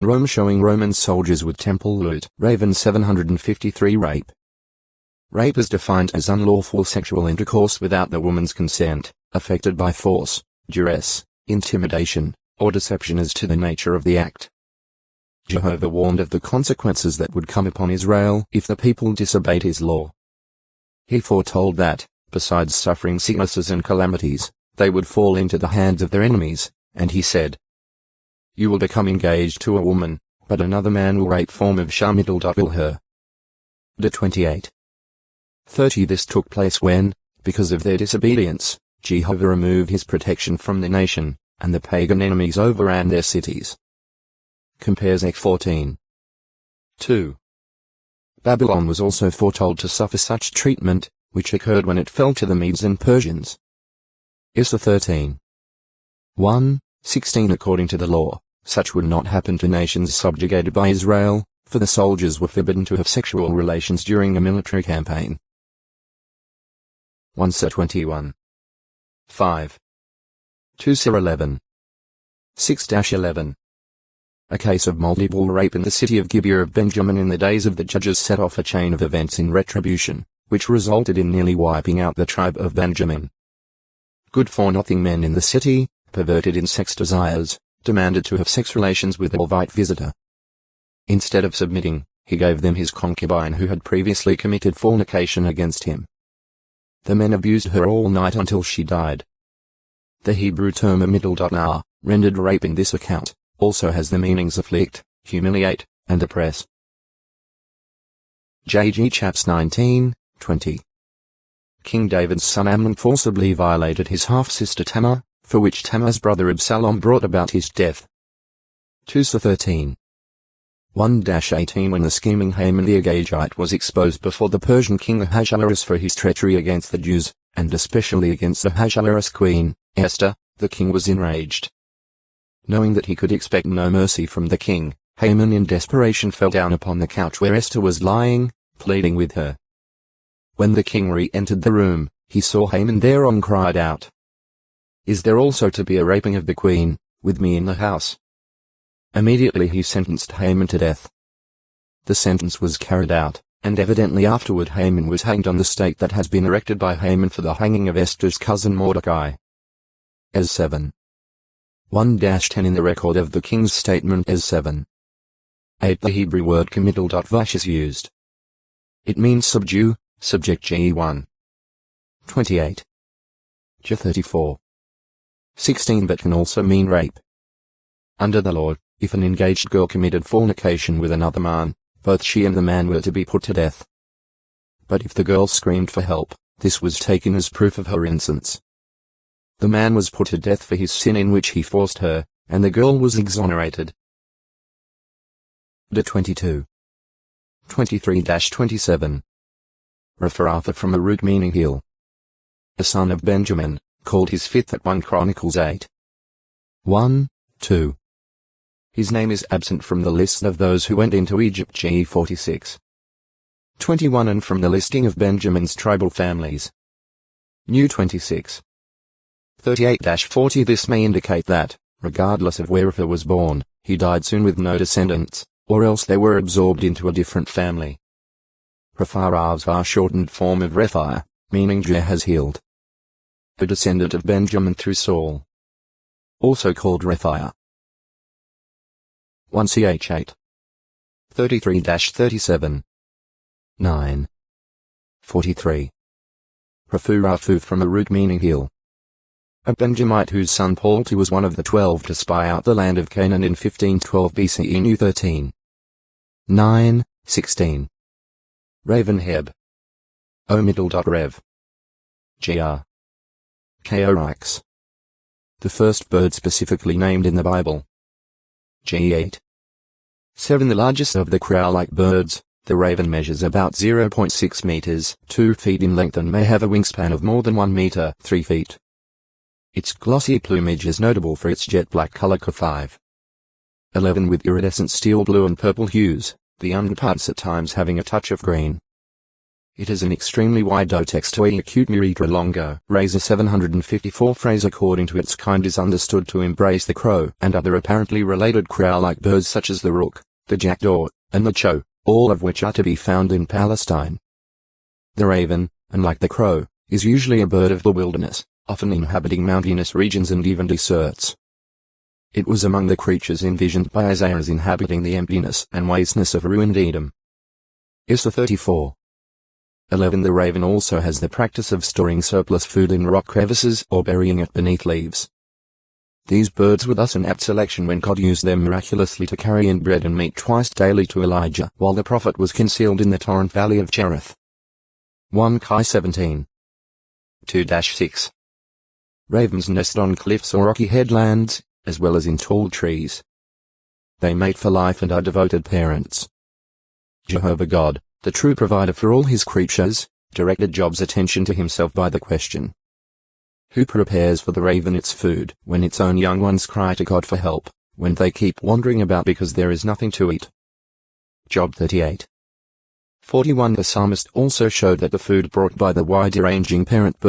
Rome showing Roman soldiers with temple loot. Raven 753 Rape. Rape is defined as unlawful sexual intercourse without the woman's consent, affected by force, duress, intimidation, or deception as to the nature of the act. Jehovah warned of the consequences that would come upon Israel if the people disobeyed his law. He foretold that, besides suffering sicknesses and calamities, they would fall into the hands of their enemies, and he said, "You will become engaged to a woman, but another man will rape form of will her." De 28. 30 This took place when, because of their disobedience, Jehovah removed his protection from the nation, and the pagan enemies overran their cities. Compares Ek 14. 2. Babylon was also foretold to suffer such treatment, which occurred when it fell to the Medes and Persians. Issa 13. 1:16 According to the law, such would not happen to nations subjugated by Israel, for the soldiers were forbidden to have sexual relations during a military campaign. 1 Sir 21. 5. 2 Sir 11. 6-11. A case of multiple rape in the city of Gibeah of Benjamin in the days of the judges set off a chain of events in retribution, which resulted in nearly wiping out the tribe of Benjamin. Good-for-nothing men in the city, perverted in sex desires, demanded to have sex relations with a Levite visitor. Instead of submitting, he gave them his concubine who had previously committed fornication against him. The men abused her all night until she died. The Hebrew term amidal.nar, rendered rape in this account, also has the meanings afflict, humiliate, and oppress. J.G. Chaps 19:20. King David's son Amnon forcibly violated his half-sister Tamar, for which Tamar's brother Absalom brought about his death. 2 Sir 13. 1-18 When the scheming Haman the Agagite was exposed before the Persian king Ahasuerus for his treachery against the Jews, and especially against Ahasuerus' queen, Esther, the king was enraged. Knowing that he could expect no mercy from the king, Haman in desperation fell down upon the couch where Esther was lying, pleading with her. When the king re-entered the room, he saw Haman there and cried out, "Is there also to be a raping of the queen, with me in the house?" Immediately he sentenced Haman to death. The sentence was carried out, and evidently afterward Haman was hanged on the stake that has been erected by Haman for the hanging of Esther's cousin Mordecai. Es 7. 1-10 In the record of the king's statement Es 7. 8 The Hebrew word committal.vash is used. It means subdue, subject Ge1. 28. J 34. 16 But can also mean rape. Under the law, if an engaged girl committed fornication with another man, both she and the man were to be put to death. But if the girl screamed for help, this was taken as proof of her innocence. The man was put to death for his sin in which he forced her, and the girl was exonerated. De 22. 23-27. Rapharatha from a root meaning hill. A son of Benjamin, called his fifth at 1 Chronicles 8. 1-2. His name is absent from the list of those who went into Egypt Ge 46. 21 and from the listing of Benjamin's tribal families. New 26. 38-40 This may indicate that, regardless of where Rapha was born, he died soon with no descendants, or else they were absorbed into a different family. Rapharav's shortened form of Rephaiah, meaning Je has healed. A descendant of Benjamin through Saul. Also called Rephaiah. 1 Ch 8. 33-37. 9. 43. Raphu from a root meaning hill. A Benjamite whose son Palti was one of the 12 to spy out the land of Canaan in 1512 BCE. New 13. 9-16. Ravenheb. O middle.rev. Gr. Chaorix. The first bird specifically named in the Bible. G8. 7 The largest of the crow-like birds, the raven measures about 0.6 meters, 2 feet in length and may have a wingspan of more than 1 meter, 3 feet. Its glossy plumage is notable for its jet black color. 5. 11 With iridescent steel blue and purple hues, the underparts at times having a touch of green. It is an extremely wide otextoid acute muritra longo. Razor 754 phrase according to its kind is understood to embrace the crow and other apparently related crow-like birds such as the rook, the jackdaw, and the chow, all of which are to be found in Palestine. The raven, unlike the crow, is usually a bird of the wilderness, often inhabiting mountainous regions and even deserts. It was among the creatures envisioned by Isaiah as inhabiting the emptiness and wasteness of ruined Edom. Issa 34. 11. The raven also has the practice of storing surplus food in rock crevices or burying it beneath leaves. These birds were thus an apt selection when God used them miraculously to carry in bread and meat twice daily to Elijah while the prophet was concealed in the torrent valley of Cherith. 1 Kai 17. 2-6. Ravens nest on cliffs or rocky headlands, as well as in tall trees. They mate for life and are devoted parents. Jehovah God, the true provider for all his creatures, directed Job's attention to himself by the question, who prepares for the raven its food when its own young ones cry to God for help, when they keep wandering about because there is nothing to eat? Job 38. 41. The psalmist also showed that the food brought by the wide-ranging parent bird